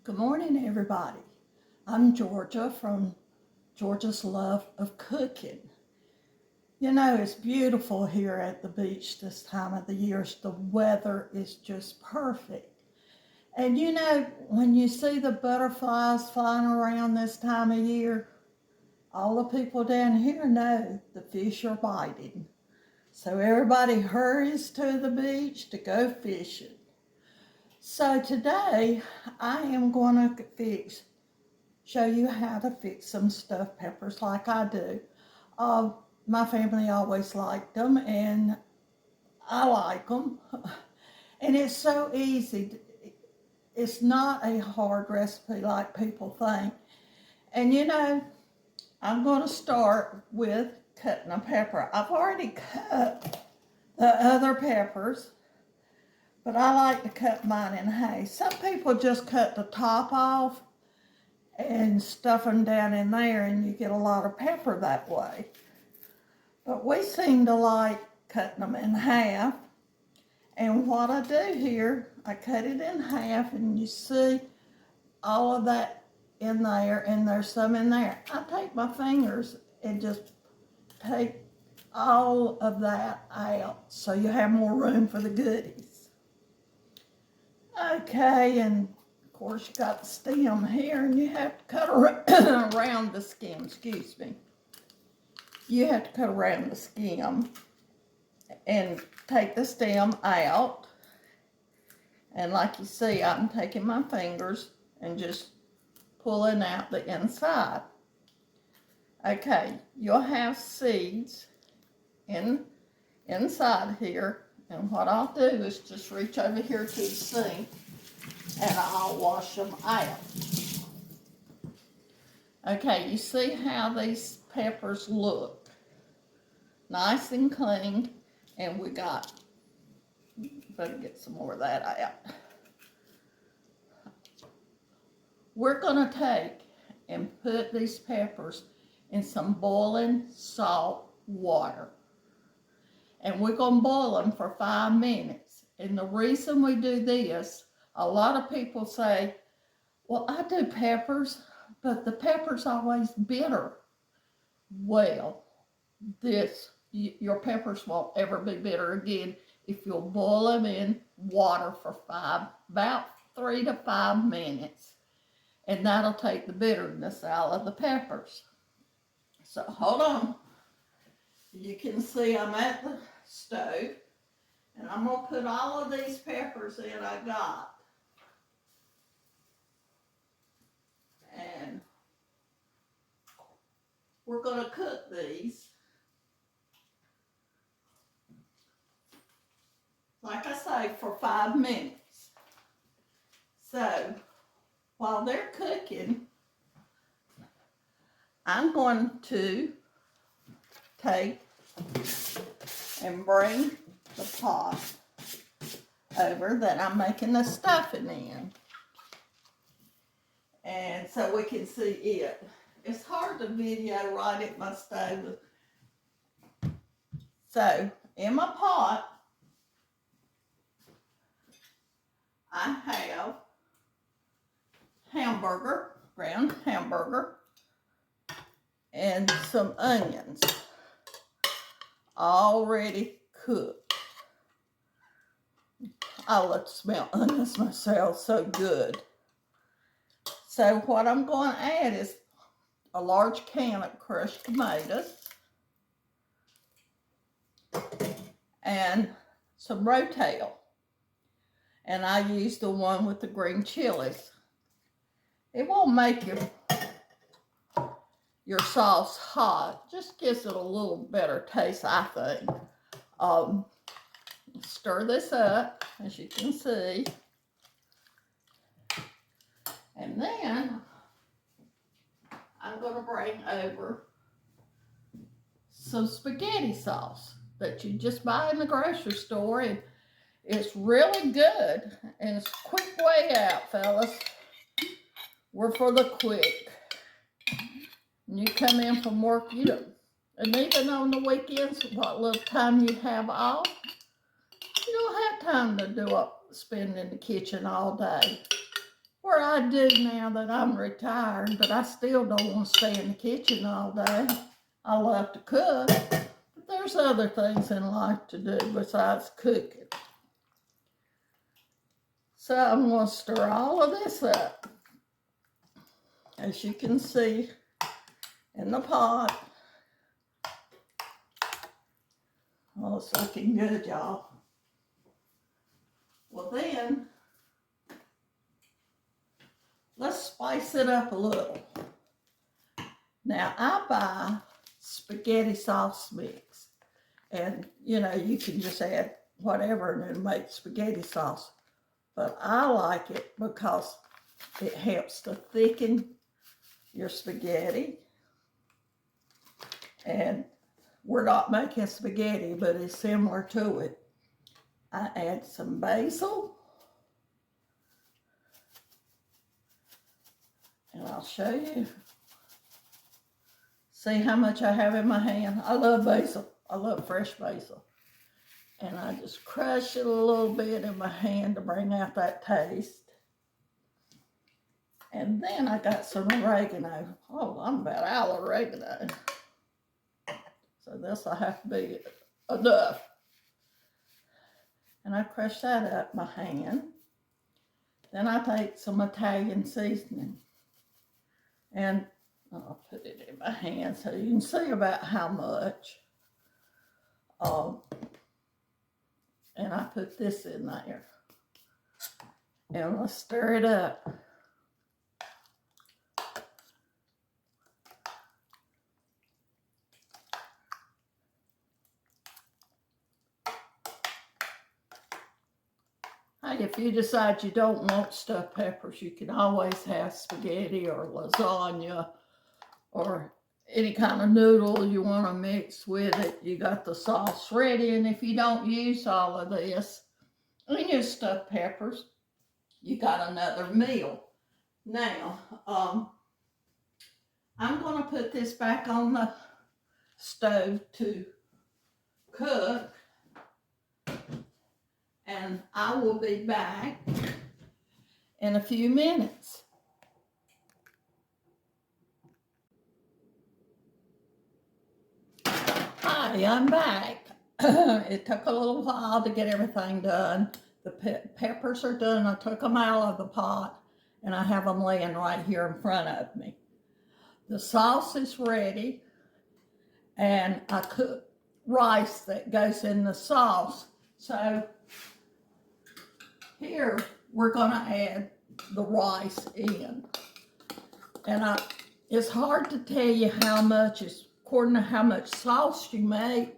Good morning, everybody. I'm Georgia from Georgia's Love of Cooking. You know, it's beautiful here at the beach this time of the year. The weather is just perfect. And you know, when you see the butterflies flying around this time of year, all the people down here know the fish are biting. So everybody hurries to the beach to go fishing. So today I am going to show you how to fix some stuffed peppers like I do. Uh, my family always liked them and I like them. And it's so easy. It's not a hard recipe like people think. And you know, I'm going to start with cutting a pepper. I've already cut the other peppers, but I like to cut mine in half. Some people just cut the top off and stuff them down in there and you get a lot of pepper that way. But we seem to like cutting them in half. And what I do here, I cut it in half and you see all of that in there and there's some in there. I take my fingers and just take all of that out so you have more room for the goodies. Okay, and of course you got the stem here and you have to cut around the stem, excuse me. You have to cut around the stem and take the stem out. And like you see, I'm taking my fingers and just pulling out the inside. Okay, you'll have seeds inside here. And what I'll do is just reach over here to the sink and I'll wash them out. Okay, you see how these peppers look? Nice and clean. And we got, better get some more of that out. We're going to take and put these peppers in some boiling salt water. And we're going to boil them for 5 minutes. And the reason we do this, a lot of people say, well, I do peppers, but the pepper's always bitter. Well, your peppers won't ever be bitter again if you'll boil them in water for about 3 to 5 minutes. And that'll take the bitterness out of the peppers. So hold on. You can see I'm at the stove and I'm going to put all of these peppers in I got. And we're going to cook these. Like I say, for 5 minutes. So while they're cooking, I'm going to take and bring the pot over that I'm making the stuffing in. And so we can see it. It's hard to video right at my stove. So in my pot, I have ground hamburger, and some onions already cooked. I love to smell onions myself, so good. So what I'm going to add is a large can of crushed tomatoes and some Rotel. And I use the one with the green chilies. It won't make your sauce hot, just gives it a little better taste, I think. Stir this up, as you can see. And then I'm going to bring over some spaghetti sauce that you just buy in the grocery store. And it's really good. And it's a quick way out, fellas. We're for the quick. And you come in from work, and even on the weekends, what little time you have off, you don't have time to spend in the kitchen all day. where I do now that I'm retired, but I still don't want to stay in the kitchen all day. I love to cook, but there's other things in life to do besides cooking. So I'm going to stir all of this up. As you can see in the pot. Oh, it's looking good, y'all. Well then, let's spice it up a little. Now, I buy spaghetti sauce mix. And, you know, you can just add whatever and it'll make spaghetti sauce. But I like it because it helps to thicken your spaghetti. And we're not making spaghetti, but it's similar to it. I add some basil. And I'll show you. See how much I have in my hand? I love basil. I love fresh basil. And I just crush it a little bit in my hand to bring out that taste. And then I got some oregano. Oh, I'm about out of oregano. So this will have to be enough. And I crush that up in my hand. Then I take some Italian seasoning. And I'll put it in my hand so you can see about how much. And I put this in there. And let's stir it up. Hey, if you decide you don't want stuffed peppers, you can always have spaghetti or lasagna or any kind of noodle you want to mix with it. You got the sauce ready, and if you don't use all of this and your stuffed peppers, you got another meal. Now, I'm going to put this back on the stove to cook, and I will be back in a few minutes. Hi, I'm back. It took a little while to get everything done. The peppers are done. I took them out of the pot, and I have them laying right here in front of me. The sauce is ready, and I cook rice that goes in the sauce. So here we're going to add the rice in. And it's hard to tell you how much, it's according to how much sauce you make.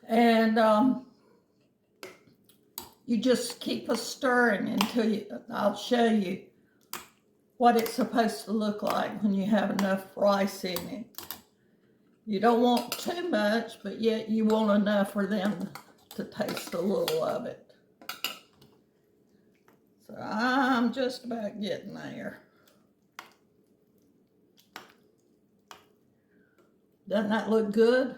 And you just keep a stirring until I'll show you what it's supposed to look like when you have enough rice in it. You don't want too much, but yet you want enough for them to taste a little of it. So I'm just about getting there. Doesn't that look good?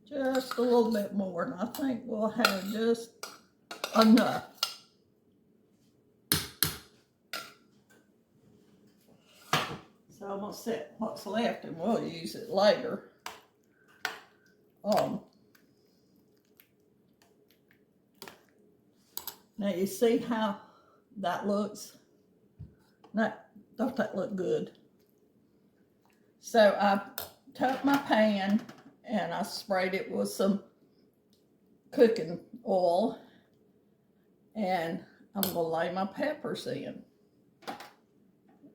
Just a little bit more, and I think we'll have just enough. So I'm going to set what's left, and we'll use it later. Now you see how that looks? Don't that look good? So I took my pan and I sprayed it with some cooking oil, and I'm going to lay my peppers in.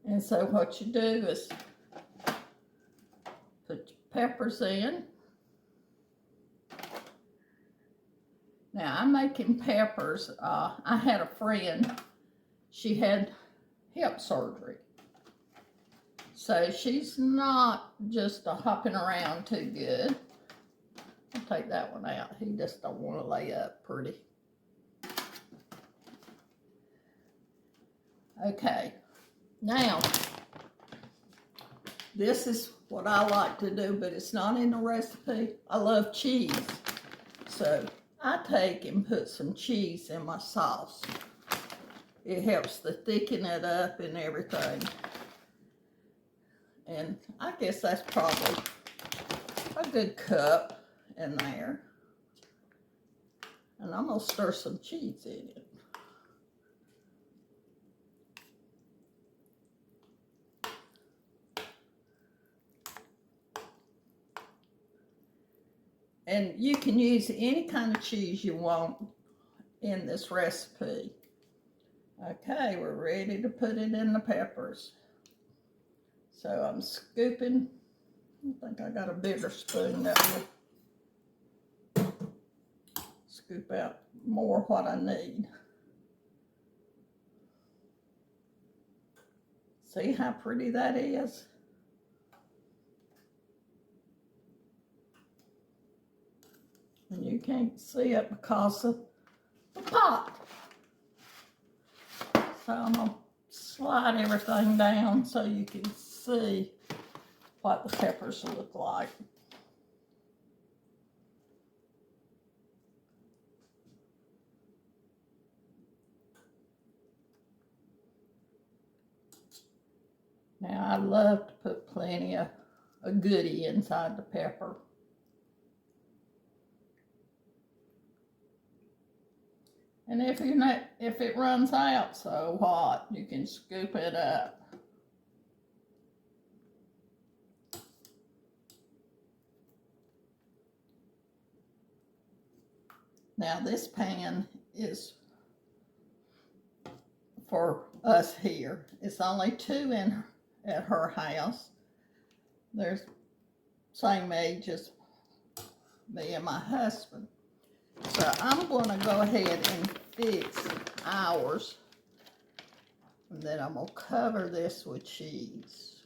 And so what you do is put your peppers in. Now I'm making peppers. I had a friend, she had hip surgery. So she's not just hopping around too good. I'll take that one out. He just don't want to lay up pretty. Okay, now this is what I like to do, but it's not in the recipe. I love cheese. So I take and put some cheese in my sauce. It helps to thicken it up and everything. And I guess that's probably a good cup in there. And I'm going to stir some cheese in it. And you can use any kind of cheese you want in this recipe. Okay, we're ready to put it in the peppers. So I'm scooping. I think I got a bigger spoon that will scoop out more what I need. See how pretty that is? And you can't see it because of the pot. So I'm going to slide everything down so you can see what the peppers look like. Now I love to put plenty of a goodie inside the pepper. And if it runs out, so what? You can scoop it up. Now this pan is for us here. It's only 2 in at her house. They're same age as me and my husband. So I'm going to go ahead and fix ours. And then I'm going to cover this with cheese.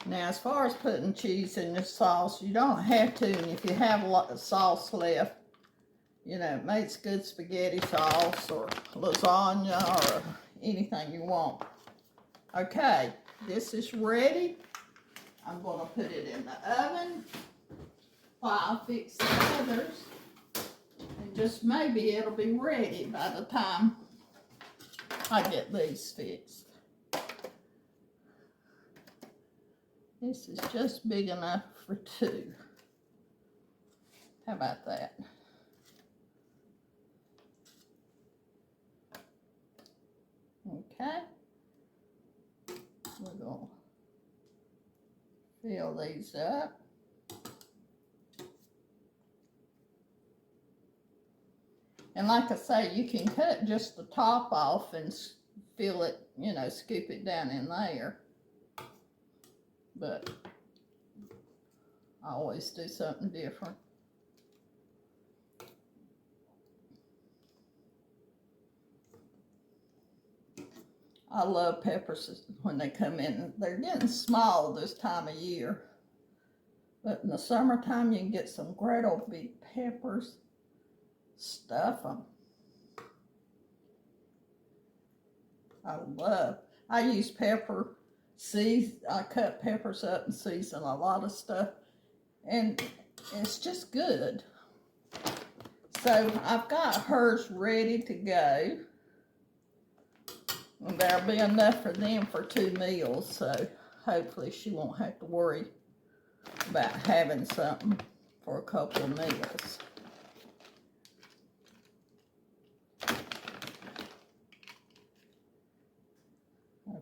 Now, as far as putting cheese in the sauce, you don't have to. And if you have a lot of sauce left, you know, it makes good spaghetti sauce or lasagna or anything you want. Okay, this is ready. I'm going to put it in the oven while I fix the others. And just maybe it'll be ready by the time I get these fixed. This is just big enough for 2. How about that? Okay. We're going to fill these up. And like I say, you can cut just the top off and fill it, you know, scoop it down in there. But I always do something different. I love peppers when they come in. They're getting small this time of year. But in the summertime, you can get some great old big peppers. Stuff them. I use pepper seeds. I cut peppers up and season a lot of stuff. And it's just good. So I've got hers ready to go. And there'll be enough for them for 2 meals. So hopefully she won't have to worry about having something for a couple of meals.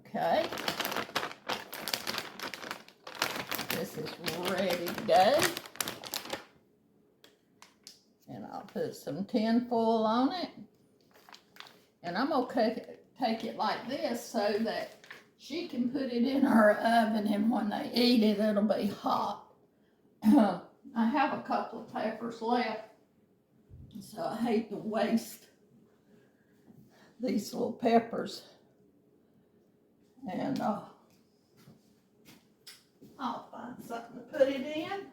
Okay. This is ready to go. And I'll put some tin foil on it. And I'm going to take it like this so that she can put it in her oven, and when they eat it, it'll be hot. I have a couple of peppers left, so I hate to waste these little peppers. And I'll find something to put it in.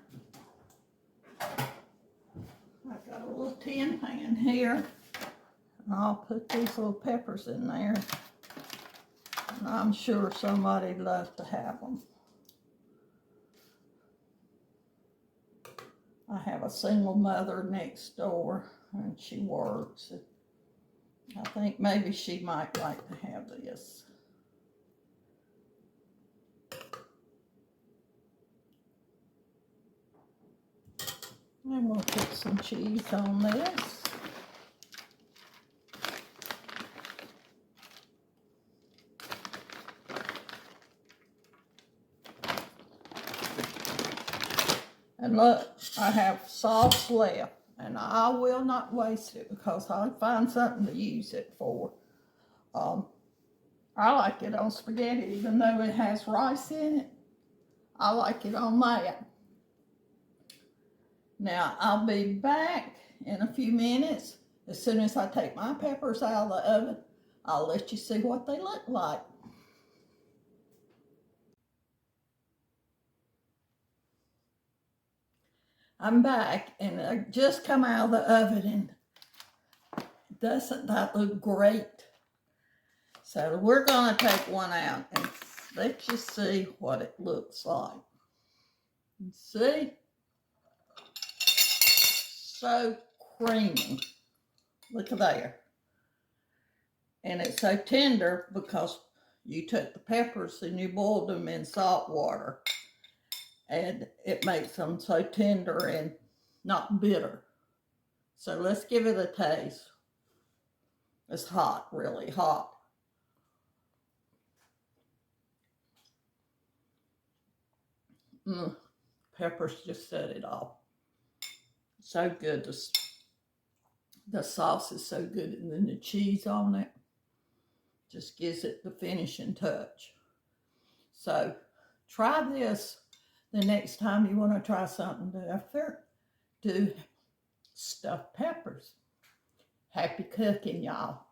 I've got a little tin pan here. And I'll put these little peppers in there. And I'm sure somebody'd love to have them. I have a single mother next door and she works. I think maybe she might like to have this. And we'll put some cheese on this. And look, I have sauce left, and I will not waste it because I'll find something to use it for. I like it on spaghetti, even though it has rice in it. I like it on that. Now, I'll be back in a few minutes. As soon as I take my peppers out of the oven, I'll let you see what they look like. I'm back, and I just come out of the oven, and doesn't that look great? So we're going to take one out and let you see what it looks like. See? So creamy. Look at there. And it's so tender because you took the peppers and you boiled them in salt water. And it makes them so tender and not bitter. So let's give it a taste. It's hot, really hot. Peppers just set it off. So good. The sauce is so good, and then the cheese on it just gives it the finishing touch. So try this the next time you want to try something different. Do stuffed peppers. Happy cooking, y'all.